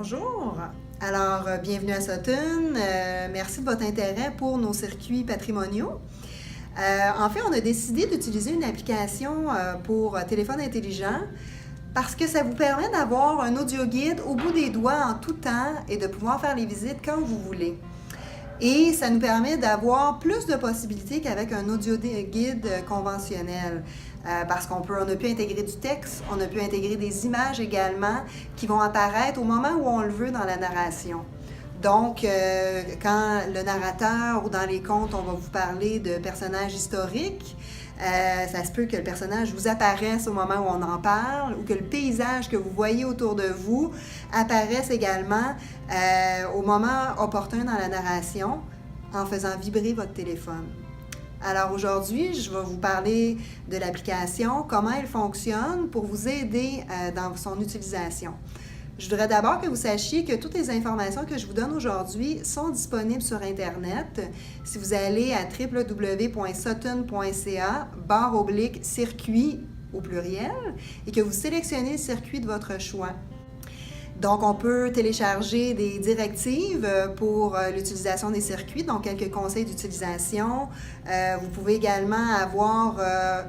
Bonjour! Alors, bienvenue à Sutton. Merci de votre intérêt pour nos circuits patrimoniaux. En fait, on a décidé d'utiliser une application pour téléphone intelligent parce que ça vous permet d'avoir un audio guide au bout des doigts en tout temps et de pouvoir faire les visites quand vous voulez. Et ça nous permet d'avoir plus de possibilités qu'avec un audio guide conventionnel. Parce qu'on a pu intégrer du texte, on a pu intégrer des images également qui vont apparaître au moment où on le veut dans la narration. Donc, quand le narrateur ou dans les contes, on va vous parler de personnages historiques, ça se peut que le personnage vous apparaisse au moment où on en parle ou que le paysage que vous voyez autour de vous apparaisse également au moment opportun dans la narration en faisant vibrer votre téléphone. Alors aujourd'hui, je vais vous parler de l'application, comment elle fonctionne pour vous aider dans son utilisation. Je voudrais d'abord que vous sachiez que toutes les informations que je vous donne aujourd'hui sont disponibles sur Internet. Si vous allez à www.sutton.ca/circuit au pluriel et que vous sélectionnez le circuit de votre choix. Donc, on peut télécharger des directives pour l'utilisation des circuits, donc quelques conseils d'utilisation. Vous pouvez également avoir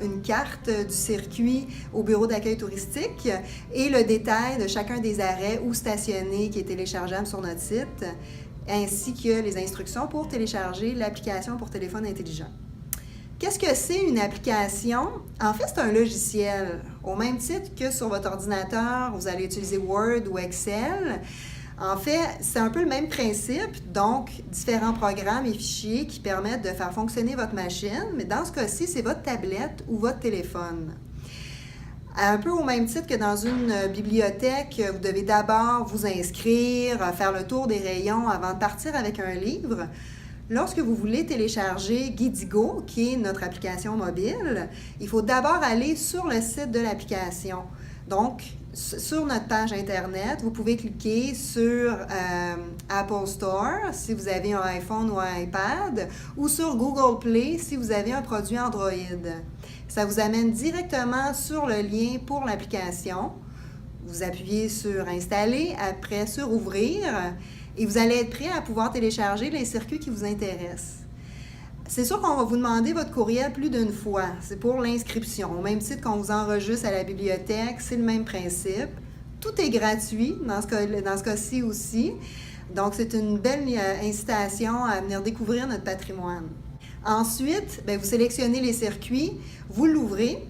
une carte du circuit au bureau d'accueil touristique et le détail de chacun des arrêts ou stationner qui est téléchargeable sur notre site, ainsi que les instructions pour télécharger l'application pour téléphone intelligent. Qu'est-ce que c'est une application? En fait, c'est un logiciel. Au même titre que sur votre ordinateur, vous allez utiliser Word ou Excel. En fait, c'est un peu le même principe, donc différents programmes et fichiers qui permettent de faire fonctionner votre machine, mais dans ce cas-ci, c'est votre tablette ou votre téléphone. Un peu au même titre que dans une bibliothèque, vous devez d'abord vous inscrire, faire le tour des rayons avant de partir avec un livre. Lorsque vous voulez télécharger Guidigo, qui est notre application mobile, il faut d'abord aller sur le site de l'application. Donc, sur notre page Internet, vous pouvez cliquer sur Apple Store si vous avez un iPhone ou un iPad ou sur Google Play si vous avez un produit Android. Ça vous amène directement sur le lien pour l'application. Vous appuyez sur Installer, après sur Ouvrir. Et vous allez être prêt à pouvoir télécharger les circuits qui vous intéressent. C'est sûr qu'on va vous demander votre courriel plus d'une fois. C'est pour l'inscription. Au même titre qu'on vous enregistre à la bibliothèque, c'est le même principe. Tout est gratuit dans ce cas-ci aussi. Donc, c'est une belle incitation à venir découvrir notre patrimoine. Ensuite, vous sélectionnez les circuits, vous l'ouvrez.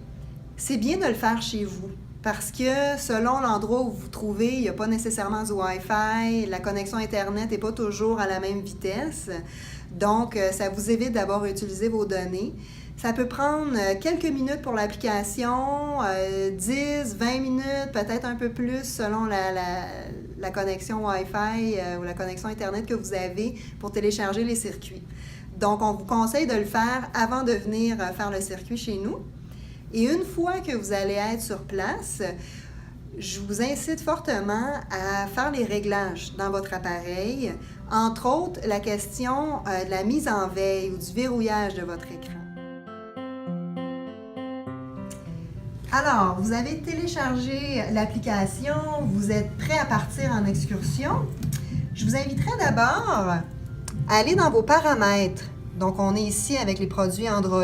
C'est bien de le faire chez vous. Parce que selon l'endroit où vous vous trouvez, il n'y a pas nécessairement du Wi-Fi, la connexion Internet n'est pas toujours à la même vitesse. Donc, ça vous évite d'avoir utilisé vos données. Ça peut prendre quelques minutes pour l'application, 10, 20 minutes, peut-être un peu plus selon la connexion Wi-Fi ou la connexion Internet que vous avez pour télécharger les circuits. Donc, on vous conseille de le faire avant de venir faire le circuit chez nous. Et une fois que vous allez être sur place, je vous incite fortement à faire les réglages dans votre appareil, entre autres la question de la mise en veille ou du verrouillage de votre écran. Alors, vous avez téléchargé l'application, vous êtes prêt à partir en excursion. Je vous inviterai d'abord à aller dans vos paramètres. Donc, on est ici avec les produits Android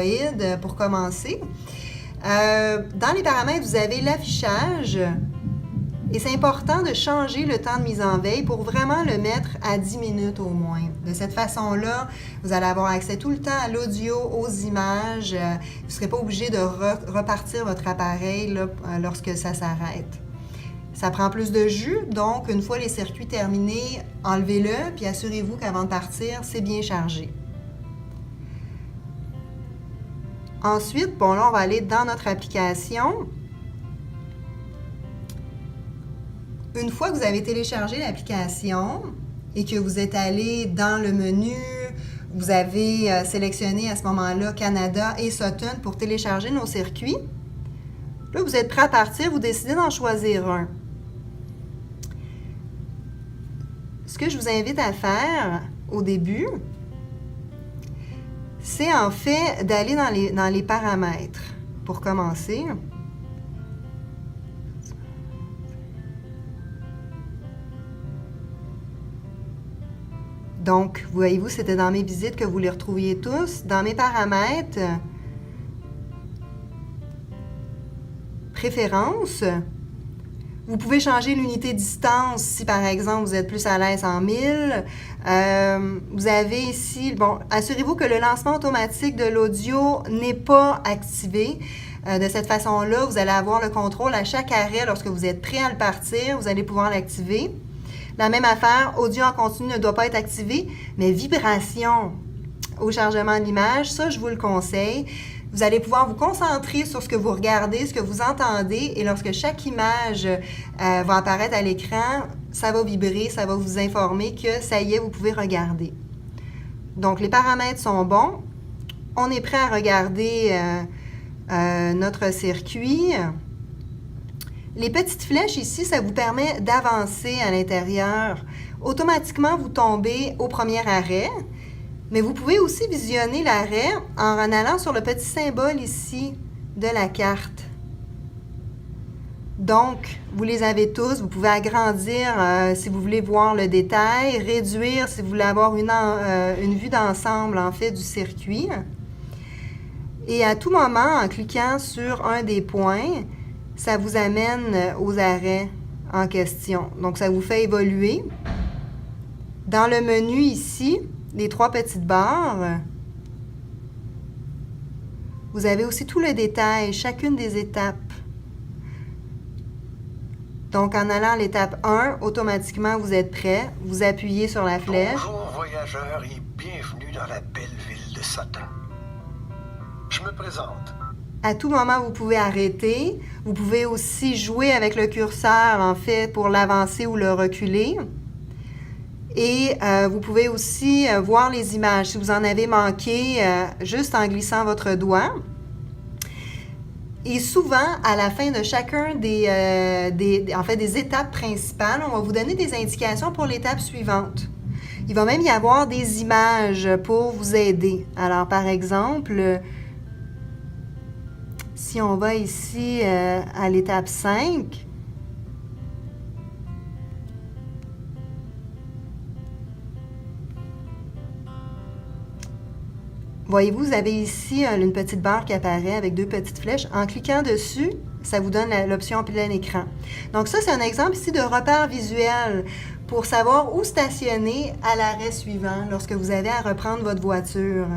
pour commencer. Dans les paramètres, vous avez l'affichage et c'est important de changer le temps de mise en veille pour vraiment le mettre à 10 minutes au moins. De cette façon-là, vous allez avoir accès tout le temps à l'audio, aux images. Vous ne serez pas obligé de repartir votre appareil lorsque ça s'arrête. Ça prend plus de jus, donc une fois les circuits terminés, enlevez-le puis assurez-vous qu'avant de partir, c'est bien chargé. Ensuite, là, on va aller dans notre application. Une fois que vous avez téléchargé l'application et que vous êtes allé dans le menu, vous avez sélectionné à ce moment-là Canada et Sutton pour télécharger nos circuits. Là, vous êtes prêt à partir, vous décidez d'en choisir un. Ce que je vous invite à faire au début, c'est en fait d'aller dans les paramètres pour commencer. Donc, voyez-vous, c'était dans mes visites que vous les retrouviez tous. Dans mes paramètres, préférences, vous pouvez changer l'unité distance si, par exemple, vous êtes plus à l'aise en 1000. Vous avez ici, bon, assurez-vous que le lancement automatique de l'audio n'est pas activé. De cette façon-là, vous allez avoir le contrôle à chaque arrêt. Lorsque vous êtes prêt à le partir, vous allez pouvoir l'activer. La même affaire, audio en continu ne doit pas être activé, mais vibration au chargement de l'image, ça, je vous le conseille. Vous allez pouvoir vous concentrer sur ce que vous regardez, ce que vous entendez, et lorsque chaque image va apparaître à l'écran, ça va vibrer, ça va vous informer que ça y est, vous pouvez regarder. Donc, les paramètres sont bons. On est prêt à regarder notre circuit. Les petites flèches ici, ça vous permet d'avancer à l'intérieur. Automatiquement, vous tombez au premier arrêt. Mais vous pouvez aussi visionner l'arrêt en allant sur le petit symbole ici de la carte. Donc, vous les avez tous. Vous pouvez agrandir si vous voulez voir le détail, réduire si vous voulez avoir une vue d'ensemble, en fait, du circuit. Et à tout moment, en cliquant sur un des points, ça vous amène aux arrêts en question. Donc, ça vous fait évoluer. Dans le menu ici, les 3 petites barres, vous avez aussi tout le détail, chacune des étapes. Donc, en allant à l'étape 1, automatiquement, vous êtes prêt. Vous appuyez sur la flèche. Bonjour, voyageurs, et bienvenue dans la belle ville de Sutton. Je me présente. À tout moment, vous pouvez arrêter. Vous pouvez aussi jouer avec le curseur, en fait, pour l'avancer ou le reculer. Et vous pouvez aussi voir les images. Si vous en avez manqué, juste en glissant votre doigt. Et souvent, à la fin de chacun des étapes principales, on va vous donner des indications pour l'étape suivante. Il va même y avoir des images pour vous aider. Alors, par exemple, si on va ici à l'étape 5, voyez-vous, vous avez ici une petite barre qui apparaît avec 2 petites flèches. En cliquant dessus, ça vous donne l'option plein écran. Donc ça, c'est un exemple ici de repère visuel pour savoir où stationner à l'arrêt suivant lorsque vous avez à reprendre votre voiture.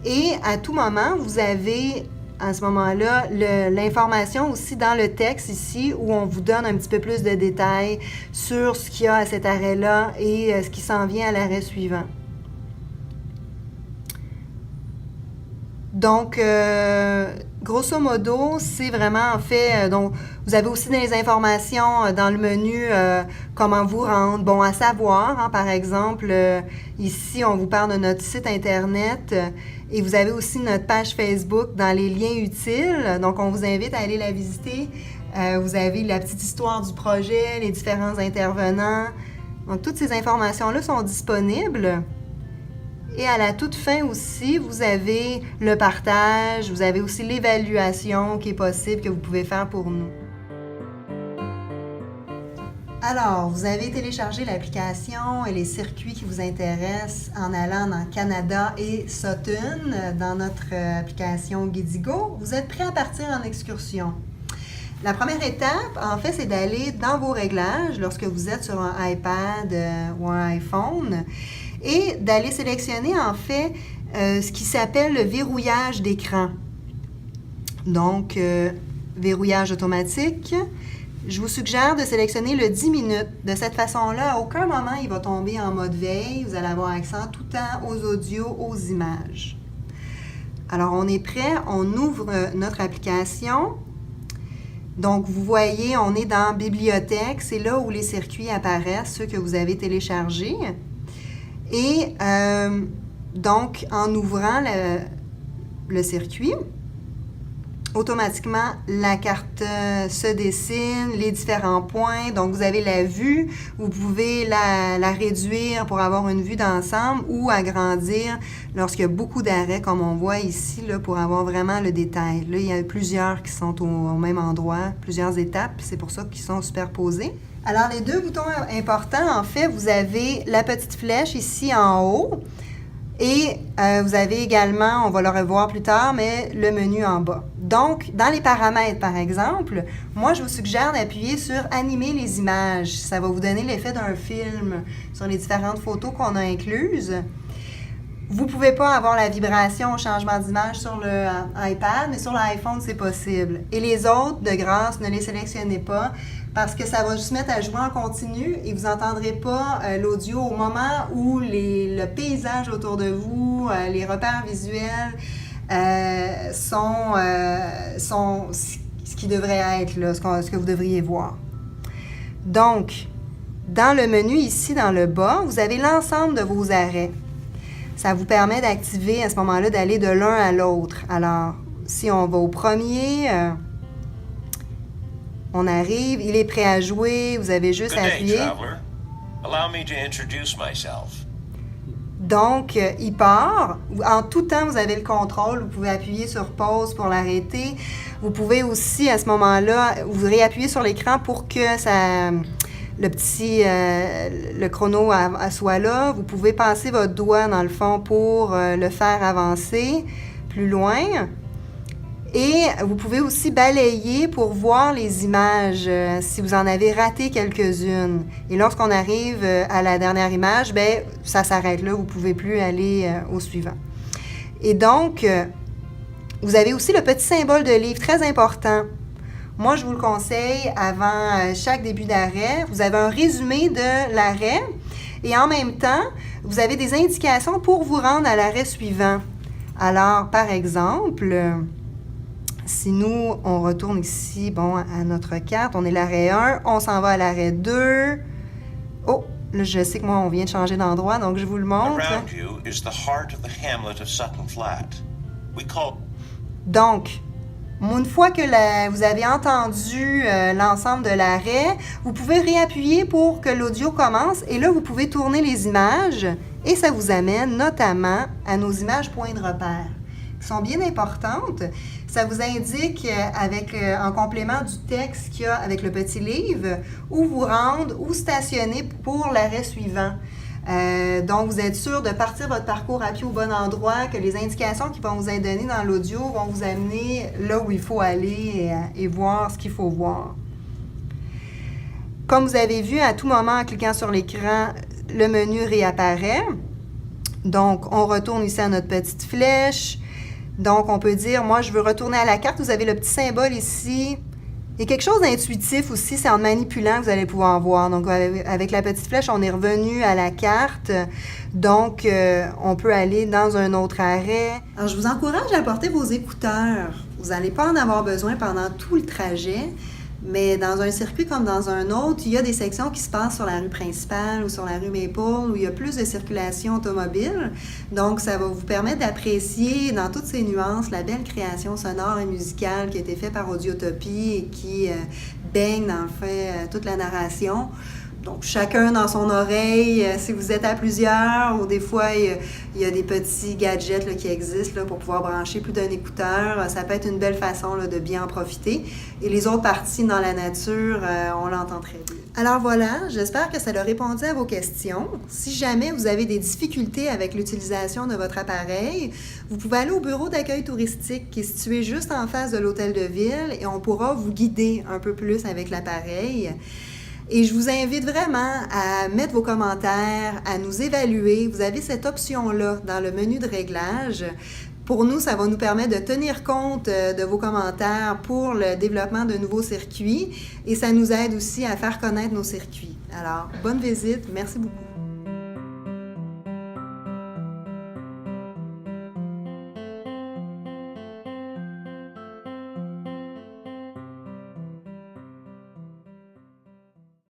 Et à tout moment, vous avez à ce moment-là l'information aussi dans le texte ici où on vous donne un petit peu plus de détails sur ce qu'il y a à cet arrêt-là et ce qui s'en vient à l'arrêt suivant. Donc, grosso modo, c'est vraiment en fait, donc vous avez aussi des informations dans le menu comment vous rendre. Bon, à savoir, hein, par exemple, ici, on vous parle de notre site Internet et vous avez aussi notre page Facebook dans les liens utiles. Donc, on vous invite à aller la visiter. Vous avez la petite histoire du projet, les différents intervenants. Donc, toutes ces informations-là sont disponibles. Et à la toute fin aussi, vous avez le partage, vous avez aussi l'évaluation qui est possible que vous pouvez faire pour nous. Alors, vous avez téléchargé l'application et les circuits qui vous intéressent en allant dans Canada et Sutton dans notre application Guidigo. Vous êtes prêt à partir en excursion. La première étape, en fait, c'est d'aller dans vos réglages lorsque vous êtes sur un iPad ou un iPhone et d'aller sélectionner, en fait, ce qui s'appelle le verrouillage d'écran. Donc, verrouillage automatique. Je vous suggère de sélectionner le 10 minutes. De cette façon-là, à aucun moment, il va tomber en mode veille. Vous allez avoir accès tout le temps aux audios, aux images. Alors, on est prêt. On ouvre notre application. Donc, vous voyez, on est dans Bibliothèque. C'est là où les circuits apparaissent, ceux que vous avez téléchargés. Et donc, en ouvrant le circuit, automatiquement, la carte se dessine, les différents points. Donc, vous avez la vue. Vous pouvez la réduire pour avoir une vue d'ensemble ou agrandir lorsqu'il y a beaucoup d'arrêts, comme on voit ici, là, pour avoir vraiment le détail. Là, il y a plusieurs qui sont au même endroit, plusieurs étapes. C'est pour ça qu'ils sont superposés. Alors, les deux boutons importants, en fait, vous avez la petite flèche ici en haut et vous avez également, on va le revoir plus tard, mais le menu en bas. Donc, dans les paramètres, par exemple, moi, je vous suggère d'appuyer sur « Animer les images ». Ça va vous donner l'effet d'un film sur les différentes photos qu'on a incluses. Vous ne pouvez pas avoir la vibration au changement d'image sur le iPad, mais sur l'iPhone, c'est possible. Et les autres, de grâce, ne les sélectionnez pas parce que ça va juste mettre à jouer en continu et vous n'entendrez pas l'audio au moment où le paysage autour de vous, les repères visuels sont ce qui devrait être, là, ce que vous devriez voir. Donc, dans le menu ici, dans le bas, vous avez l'ensemble de vos arrêts. Ça vous permet d'activer à ce moment-là, d'aller de l'un à l'autre. Alors, si on va au premier, on arrive, il est prêt à jouer, vous avez juste à appuyer. Donc, il part. En tout temps, vous avez le contrôle. Vous pouvez appuyer sur pause pour l'arrêter. Vous pouvez aussi, à ce moment-là, vous réappuyer sur l'écran pour que le chrono soit là. Vous pouvez passer votre doigt dans le fond pour le faire avancer plus loin. Et vous pouvez aussi balayer pour voir les images si vous en avez raté quelques-unes. Et lorsqu'on arrive à la dernière image, bien, ça s'arrête là. Vous ne pouvez plus aller au suivant. Et donc, vous avez aussi le petit symbole de livre, très important. Moi, je vous le conseille avant chaque début d'arrêt. Vous avez un résumé de l'arrêt et en même temps, vous avez des indications pour vous rendre à l'arrêt suivant. Alors, par exemple, si nous, on retourne ici, à notre carte, on est l'arrêt 1, on s'en va à l'arrêt 2. Oh, là, je sais que moi, on vient de changer d'endroit, donc je vous le montre. Donc, une fois que vous avez entendu l'ensemble de l'arrêt, vous pouvez réappuyer pour que l'audio commence et là, vous pouvez tourner les images et ça vous amène notamment à nos images points de repère qui sont bien importantes. Ça vous indique en complément du texte qu'il y a avec le petit livre où vous rendre ou stationner pour l'arrêt suivant. Donc, vous êtes sûr de partir votre parcours à pied au bon endroit, que les indications qui vont vous être données dans l'audio vont vous amener là où il faut aller et voir ce qu'il faut voir. Comme vous avez vu, à tout moment, en cliquant sur l'écran, le menu réapparaît. Donc, on retourne ici à notre petite flèche. Donc, on peut dire, moi, je veux retourner à la carte. Vous avez le petit symbole ici. Il y a quelque chose d'intuitif aussi, c'est en manipulant que vous allez pouvoir voir. Donc, avec la petite flèche, on est revenu à la carte. Donc, on peut aller dans un autre arrêt. Alors, je vous encourage à porter vos écouteurs. Vous n'allez pas en avoir besoin pendant tout le trajet, mais dans un circuit comme dans un autre, il y a des sections qui se passent sur la rue principale ou sur la rue Maple où il y a plus de circulation automobile. Donc, ça va vous permettre d'apprécier dans toutes ses nuances la belle création sonore et musicale qui a été faite par Audiotopie et qui baigne dans le fait toute la narration. Donc, chacun dans son oreille, si vous êtes à plusieurs, ou des fois, il y a des petits gadgets là, qui existent là, pour pouvoir brancher plus d'un écouteur. Ça peut être une belle façon là, de bien en profiter. Et les autres parties dans la nature, on l'entend très bien. Alors voilà, j'espère que ça a répondu à vos questions. Si jamais vous avez des difficultés avec l'utilisation de votre appareil, vous pouvez aller au bureau d'accueil touristique qui est situé juste en face de l'hôtel de ville et on pourra vous guider un peu plus avec l'appareil. Et je vous invite vraiment à mettre vos commentaires, à nous évaluer. Vous avez cette option-là dans le menu de réglage. Pour nous, ça va nous permettre de tenir compte de vos commentaires pour le développement de nouveaux circuits et ça nous aide aussi à faire connaître nos circuits. Alors, bonne visite. Merci beaucoup.